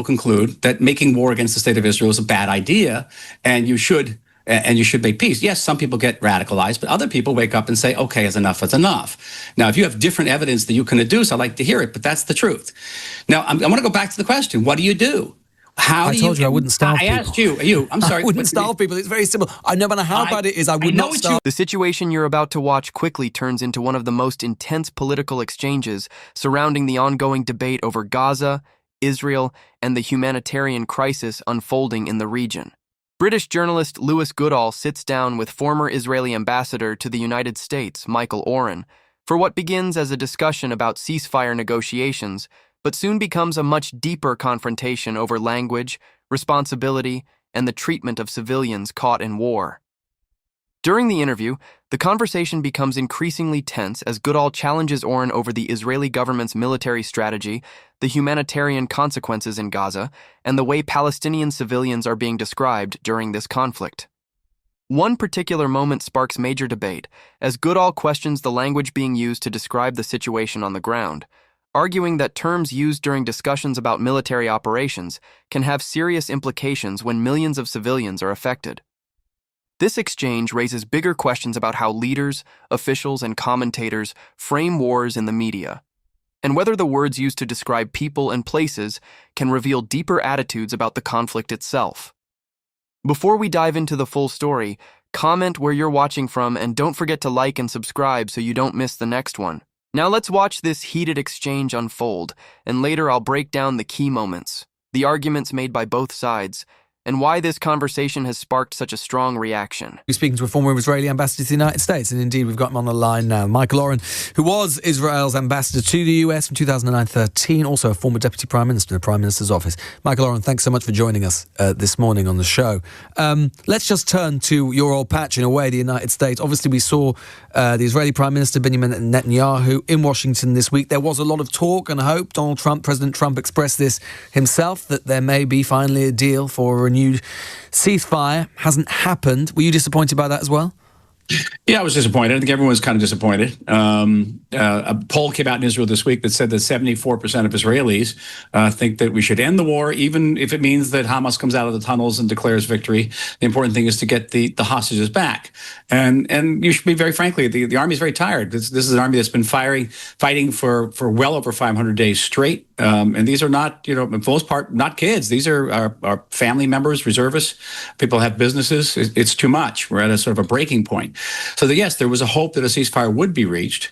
people conclude that making war against the state of Israel is a bad idea, and you should make peace. Yes, some people get radicalized, but other people wake up and say, okay, enough is enough. Now, if you have different evidence that you can adduce, I'd like to hear it, but that's the truth. Now, I want to go back to the question. What do you do? I told you I wouldn't starve people. I asked you. I'm sorry. I wouldn't starve people. It's very simple. No matter how bad it is, I would not starve. The situation you're about to watch quickly turns into one of the most intense political exchanges surrounding the ongoing debate over Gaza, Israel, and the humanitarian crisis unfolding in the region. British journalist Lewis Goodall sits down with former Israeli ambassador to the United States, Michael Oren, for what begins as a discussion about ceasefire negotiations, but soon becomes a much deeper confrontation over language, responsibility, and the treatment of civilians caught in war. During the interview, the conversation becomes increasingly tense as Goodall challenges Oren over the Israeli government's military strategy, the humanitarian consequences in Gaza, and the way Palestinian civilians are being described during this conflict. One particular moment sparks major debate as Goodall questions the language being used to describe the situation on the ground, arguing that terms used during discussions about military operations can have serious implications when millions of civilians are affected. This exchange raises bigger questions about how leaders, officials, and commentators frame wars in the media, and whether the words used to describe people and places can reveal deeper attitudes about the conflict itself. Before we dive into the full story, comment where you're watching from and don't forget to like and subscribe so you don't miss the next one. Now let's watch this heated exchange unfold, and later I'll break down the key moments, the arguments made by both sides, and why this conversation has sparked such a strong reaction. We're speaking to a former Israeli ambassador to the United States, and indeed we've got him on the line now. Michael Oren, who was Israel's ambassador to the US from 2009-13, also a former deputy prime minister in the Prime Minister's office. Michael Oren, thanks so much for joining us this morning on the show. Let's just turn to your old patch, in a way, the United States. Obviously, we saw the Israeli Prime Minister Benjamin Netanyahu in Washington this week. There was a lot of talk and hope. President Trump expressed this himself, that there may be finally a deal for a renewed ceasefire. Hasn't happened. Were you disappointed by that as well? Yeah, I was disappointed. I think everyone was kind of disappointed. A poll came out in Israel this week that said that 74% of Israelis think that we should end the war, even if it means that Hamas comes out of the tunnels and declares victory. The important thing is to get the hostages back. And you should be very frankly, the army is very tired. This is an army that's been fighting for well over 500 days straight. And these are not, for the most part, not kids. These are our family members, reservists. People have businesses. It's too much. We're at a sort of a breaking point. So yes, there was a hope that a ceasefire would be reached,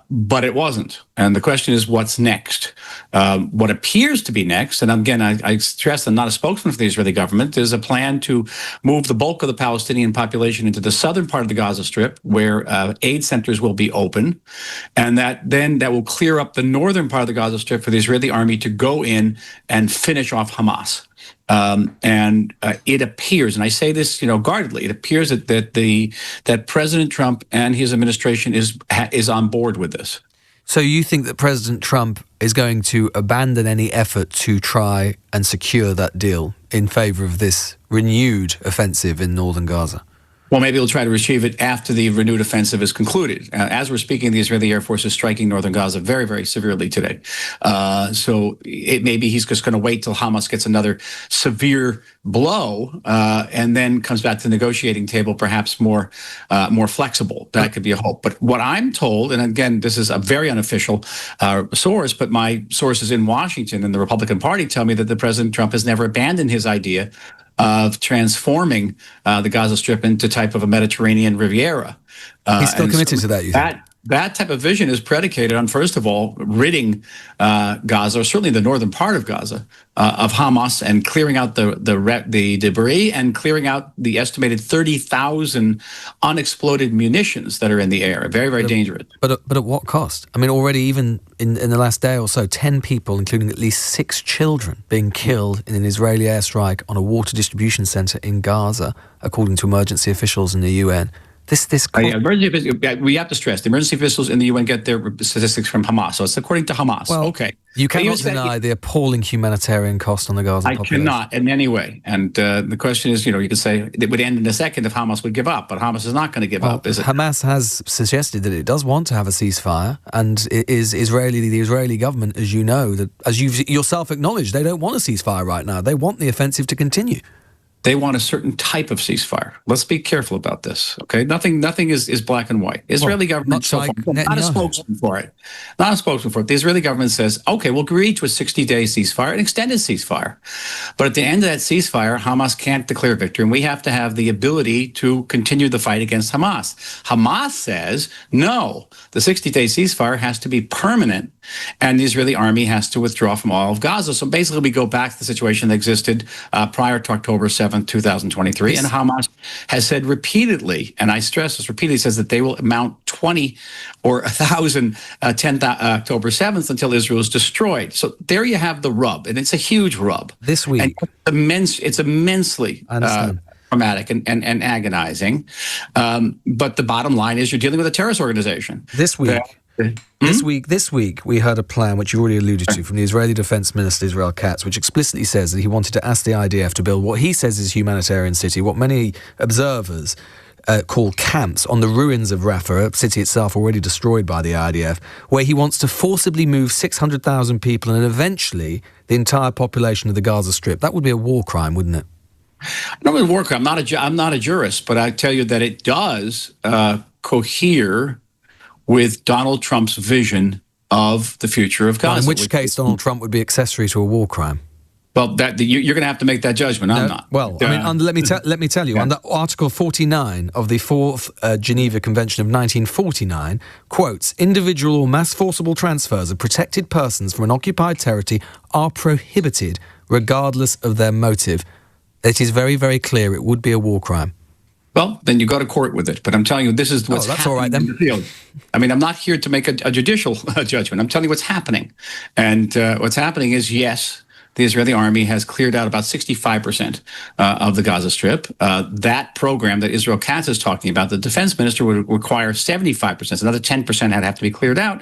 but it wasn't. And the question is, what's next? What appears to be next, and again, I stress I'm not a spokesman for the Israeli government, is a plan to move the bulk of the Palestinian population into the southern part of the Gaza Strip, where aid centers will be open, and that will clear up the northern part of the Gaza Strip for the Israeli army to go in and finish off Hamas. It appears, and I say this, guardedly, it appears that President Trump and his administration is on board with this. So you think that President Trump is going to abandon any effort to try and secure that deal in favor of this renewed offensive in northern Gaza? Well, maybe he'll try to achieve it after the renewed offensive is concluded. As we're speaking, the Israeli Air Force is striking northern Gaza very, very severely today. So it maybe he's just going to wait till Hamas gets another severe blow and then comes back to the negotiating table, perhaps more flexible. That could be a hope. But what I'm told, and again, this is a very unofficial source, but my sources in Washington and the Republican Party tell me that the President Trump has never abandoned his idea of transforming the Gaza Strip into type of a Mediterranean Riviera. He's still committed to that, you think? That type of vision is predicated on, first of all, ridding Gaza, or certainly the northern part of Gaza, of Hamas, and clearing out the debris and clearing out the estimated 30,000 unexploded munitions that are in the air. Very, very dangerous. But at what cost? I mean, already even in the last day or so, 10 people, including at least 6 children, being killed in an Israeli airstrike on a water distribution center in Gaza, according to emergency officials in the UN. We have to stress the emergency officials in the UN get their statistics from Hamas, so it's according to Hamas. Well, okay, you cannot deny the appalling humanitarian cost on the Gaza population. I cannot in any way. And the question is, you could say it would end in a second if Hamas would give up, but Hamas is not going to give up, is it? Hamas has suggested that it does want to have a ceasefire, and it is the Israeli government, as you know, that as you've yourself acknowledged, they don't want a ceasefire right now. They want the offensive to continue. They want a certain type of ceasefire. Let's be careful about this, okay? Nothing is black and white. Israeli government so far, not a spokesman for it. Not a spokesman for it. The Israeli government says, okay, we'll agree to a 60-day ceasefire, an extended ceasefire. But at the end of that ceasefire, Hamas can't declare victory, and we have to have the ability to continue the fight against Hamas. Hamas says, no, the 60-day ceasefire has to be permanent, and the Israeli army has to withdraw from all of Gaza. So basically, we go back to the situation that existed prior to October 7th, 2023. And Hamas has said repeatedly, and I stress this repeatedly, says that they will mount 20 or 1,000 October 7th until Israel is destroyed. So there you have the rub, and it's a huge rub. This week. And it's immensely traumatic and agonizing. But the bottom line is you're dealing with a terrorist organization. This week. This week, we heard a plan, which you already alluded to, from the Israeli Defense Minister, Israel Katz, which explicitly says that he wanted to ask the IDF to build what he says is a humanitarian city, what many observers call camps on the ruins of Rafah, a city itself already destroyed by the IDF, where he wants to forcibly move 600,000 people and eventually the entire population of the Gaza Strip. That would be a war crime, wouldn't it? Not a war crime. I'm not a jurist, but I tell you that it does cohere with Donald Trump's vision of the future of Gaza. Well, in which case, Donald Trump would be accessory to a war crime. Well, you're going to have to make that judgment. I'm not. Well, I mean, let me tell you, under Article 49 of the Fourth Geneva Convention of 1949, quotes, individual or mass forcible transfers of protected persons from an occupied territory are prohibited regardless of their motive. It is very, very clear it would be a war crime. Well, then you go to court with it. But I'm telling you, this is what's happening all right, then. in the field. I mean, I'm not here to make a judicial judgment. I'm telling you what's happening. And what's happening is, yes, the Israeli army has cleared out about 65% of the Gaza Strip. That program that Israel Katz is talking about, the defense minister would require 75%. So another 10% had to have to be cleared out.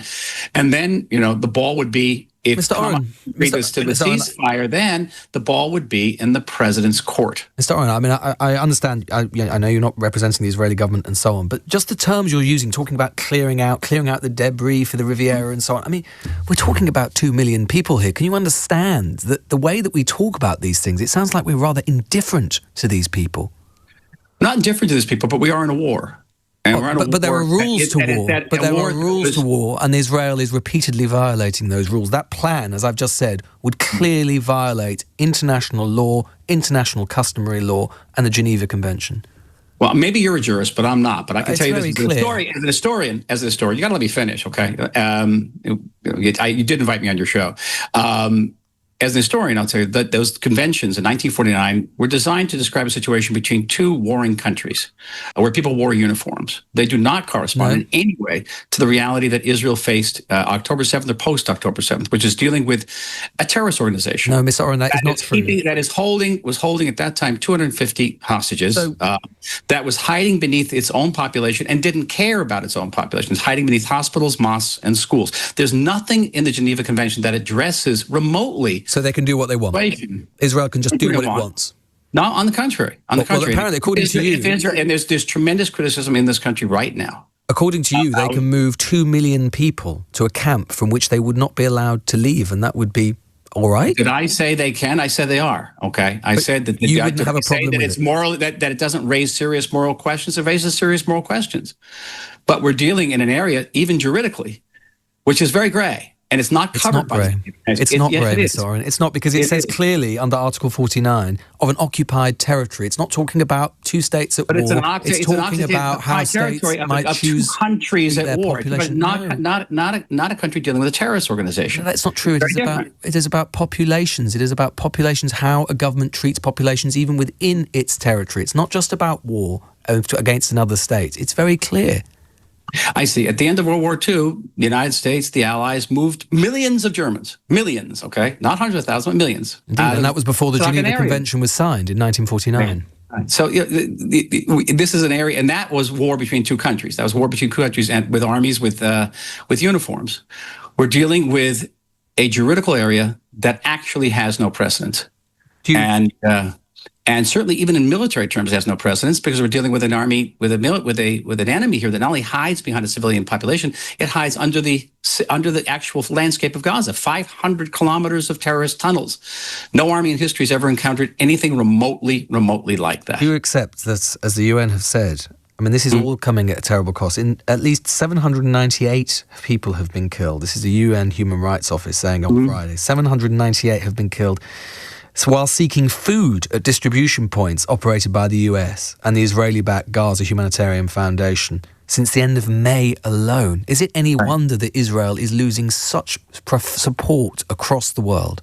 And then, the ball would be, if Hamas agreed to the ceasefire, then the ball would be in the president's court. Mr. Oren, I mean, I understand. I know you're not representing the Israeli government and so on, but just the terms you're using, talking about clearing out the debris for the Riviera and so on. I mean, we're talking about 2 million people here. Can you understand that the way that we talk about these things? It sounds like we're rather indifferent to these people. Not indifferent to these people, but we are in a war. But there are rules to war. But there are rules to war, and Israel is repeatedly violating those rules. That plan, as I've just said, would clearly violate international law, international customary law, and the Geneva Convention. Well, maybe you're a jurist, but I'm not. But I can tell you this: as an historian, you got to let me finish, okay? You did invite me on your show. As an historian, I'll tell you that those conventions in 1949 were designed to describe a situation between two warring countries where people wore uniforms. They do not correspond in any way to the reality that Israel faced October 7th or post-October 7th, which is dealing with a terrorist organization. No, Mr. Oren, that is not true. That was holding at that time 250 hostages, that was hiding beneath its own population and didn't care about its own population. It's hiding beneath hospitals, mosques, and schools. There's nothing in the Geneva Convention that addresses remotely. So they can do what they want. Israel can just do what it wants. No, on the contrary. Well, apparently, according to you, and there's tremendous criticism in this country right now. According to you, they can move 2 million people to a camp from which they would not be allowed to leave, and that would be all right. Did I say they can? I said they are. Okay, I said that you wouldn't have a problem with it's moral. That it doesn't raise serious moral questions. It raises serious moral questions. But we're dealing in an area, even juridically, which is very gray. And it's not covered by It's not gray, Mr. Oren. It's not, because it says clearly under Article 49 of an occupied territory. It's not talking about two states at war. It's talking about how states might choose two countries at war, but not a country dealing with a terrorist organization. No, that's not true. It is about populations. It is about populations, how a government treats populations even within its territory. It's not just about war against another state. It's very clear. I see. At the end of World War II, the United States, the Allies, moved millions of Germans. Millions, okay? Not hundreds of thousands, but millions. Indeed, and that was before the Geneva Convention was signed in 1949. So this is an area, and that was war between two countries. That was war between two countries and with armies with uniforms. We're dealing with a juridical area that actually has no precedent, and certainly even in military terms has no precedence, because we're dealing with an army with an enemy here that not only hides behind a civilian population, it hides under the actual landscape of Gaza. 500 kilometers of terrorist tunnels. No army in history has ever encountered anything remotely like that. Do you accept that, as the UN have said, I mean, this is all coming at a terrible cost. At least 798 people have been killed. This is the UN Human Rights Office saying on Friday. 798 have been killed. So while seeking food at distribution points operated by the US and the Israeli-backed Gaza Humanitarian Foundation since the end of May alone. Is it any wonder that Israel is losing such support across the world?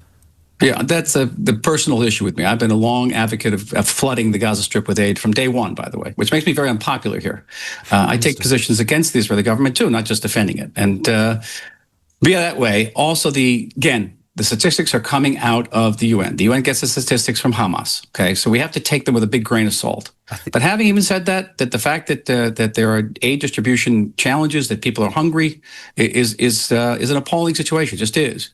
Yeah, that's the personal issue with me. I've been a long advocate of flooding the Gaza Strip with aid from day one, by the way, which makes me very unpopular here. I take positions against the Israeli government too, not just defending it. And via that way, also the statistics are coming out of the UN. The UN gets the statistics from Hamas. Okay, so we have to take them with a big grain of salt. But having even said that the fact that there are aid distribution challenges, that people are hungry, is an appalling situation. It just is.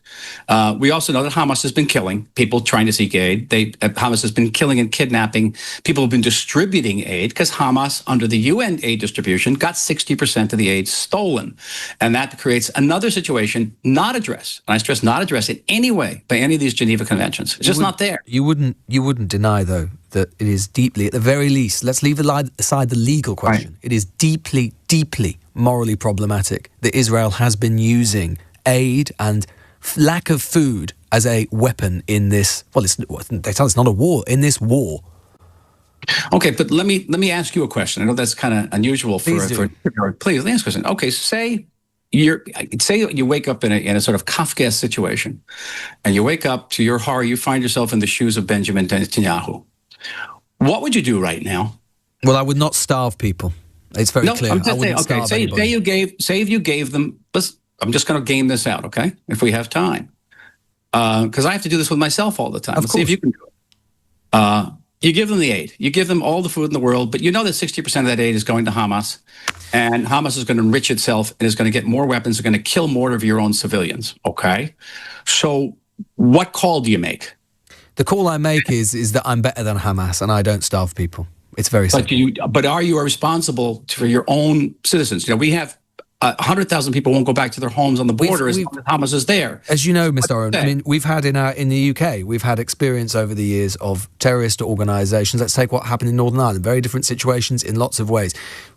We also know that Hamas has been killing people trying to seek aid. Hamas has been killing and kidnapping people who've been distributing aid, because Hamas, under the UN aid distribution, got 60% of the aid stolen, and that creates another situation not addressed. And I stress not addressed in any way by any of these Geneva Conventions. It's just not there. You wouldn't deny, though, that it is deeply, at the very least, let's leave aside the legal question. Right. It is deeply, deeply morally problematic that Israel has been using aid and lack of food as a weapon in this, they tell us it's not a war, in this war. Okay, but let me ask you a question. I know that's kind of unusual for please, let me ask a question. Okay, say you wake up in a sort of Kafkaesque situation, and you wake up, to your horror, you find yourself in the shoes of Benjamin Netanyahu. What would you do right now? Well, I would not starve people. It's very clear. I'm just saying, okay, say if you gave them, I'm just going to game this out, okay, if we have time. Because I have to do this with myself all the time. Let's see if you can do it. You give them the aid. You give them all the food in the world, but you know that 60% of that aid is going to Hamas, and Hamas is going to enrich itself and is going to get more weapons, is going to kill more of your own civilians, okay? So what call do you make? The call I make is that I'm better than Hamas and I don't starve people. It's very simple. But are you responsible for your own citizens? You know, we have 100,000 people won't go back to their homes on the border as Hamas is there. As you know, Mr. Oren, I mean, we've had in the UK, we've had experience over the years of terrorist organisations. Let's take what happened in Northern Ireland. Very different situations in lots of ways.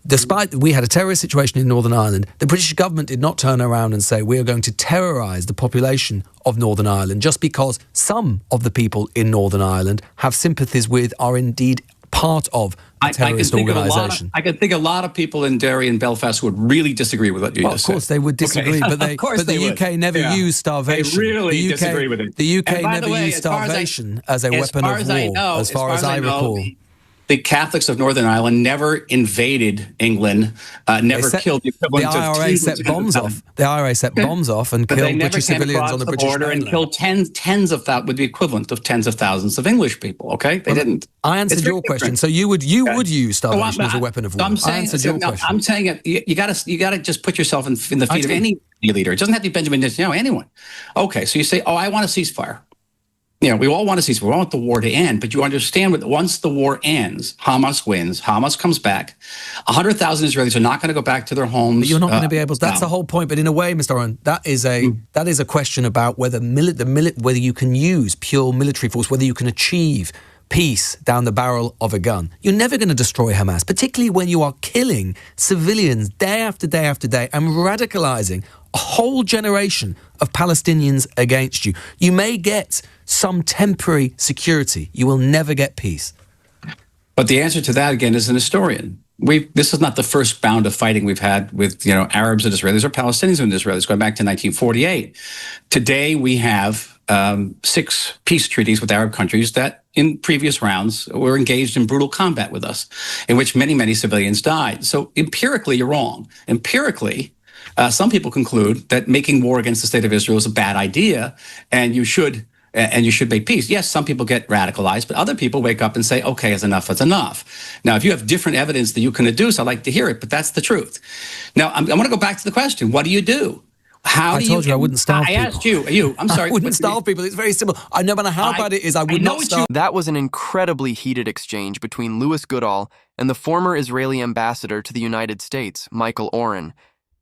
Despite we had a terrorist situation in Northern Ireland, the British government did not turn around and say we are going to terrorise the population of Northern Ireland just because some of the people in Northern Ireland have sympathies with, are indeed part of a terrorist organisation. I can think a lot of people in Derry and Belfast would really disagree with what you just said. Of course they would disagree, but the UK never used starvation. They really disagree with it. The UK never used starvation as a weapon of war, as far as I recall. The Catholics of Northern Ireland never invaded England, never killed the equivalent of... The IRA set bombs off. The IRA set bombs off and killed British civilians on the British border and killed tens of thousands, with the equivalent of tens of thousands of English people. Okay, they didn't. I answered your question. So you would use starvation as a weapon of war. I answered your question. I'm saying it. You got to just put yourself in the feet of any leader. It doesn't have to be Benjamin Netanyahu. Anyone. Okay, so you say, "Oh, I want a ceasefire." You know, we all want to ceasefire. We want the war to end, but you understand that once the war ends, Hamas wins. Hamas comes back. 100,000 Israelis are not going to go back to their homes. But you're not going to be able to. That's the whole point. But in a way, Mr. Oren, that is a question about whether whether you can use pure military force, whether you can achieve peace down the barrel of a gun. You're never going to destroy Hamas, particularly when you are killing civilians day after day after day and radicalizing a whole generation of Palestinians against you. You may get some temporary security. You will never get peace. But the answer to that, again, is an historian. This is not the first bout of fighting we've had with Arabs and Israelis or Palestinians and Israelis going back to 1948. Today we have 6 peace treaties with Arab countries that in previous rounds were engaged in brutal combat with us, in which many, many civilians died. So empirically, you're wrong. Empirically, some people conclude that making war against the state of Israel is a bad idea, and you should and you should make peace. Yes, some people get radicalized, but other people wake up and say, okay, is enough. Now, if you have different evidence that you can adduce, I'd like to hear it, but that's the truth. Now, I want to go back to the question. What do you do? I told you I wouldn't starve people. I asked you. I'm sorry. I wouldn't starve people. It's very simple. No matter how bad it is, I would not starve. That was an incredibly heated exchange between Louis Goodall and the former Israeli ambassador to the United States, Michael Oren,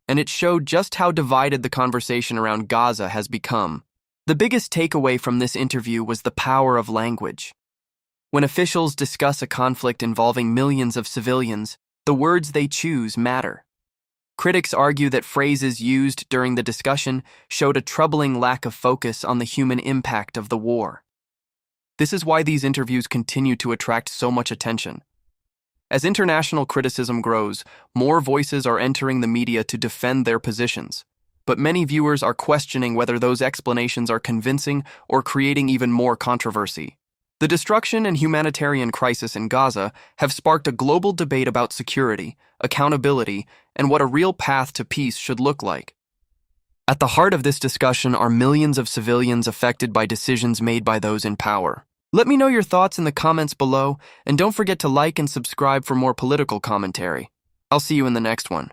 and it showed just how divided the conversation around Gaza has become. The biggest takeaway from this interview was the power of language. When officials discuss a conflict involving millions of civilians, the words they choose matter. Critics argue that phrases used during the discussion showed a troubling lack of focus on the human impact of the war. This is why these interviews continue to attract so much attention. As international criticism grows, more voices are entering the media to defend their positions, but many viewers are questioning whether those explanations are convincing or creating even more controversy. The destruction and humanitarian crisis in Gaza have sparked a global debate about security, accountability, and what a real path to peace should look like. At the heart of this discussion are millions of civilians affected by decisions made by those in power. Let me know your thoughts in the comments below, and don't forget to like and subscribe for more political commentary. I'll see you in the next one.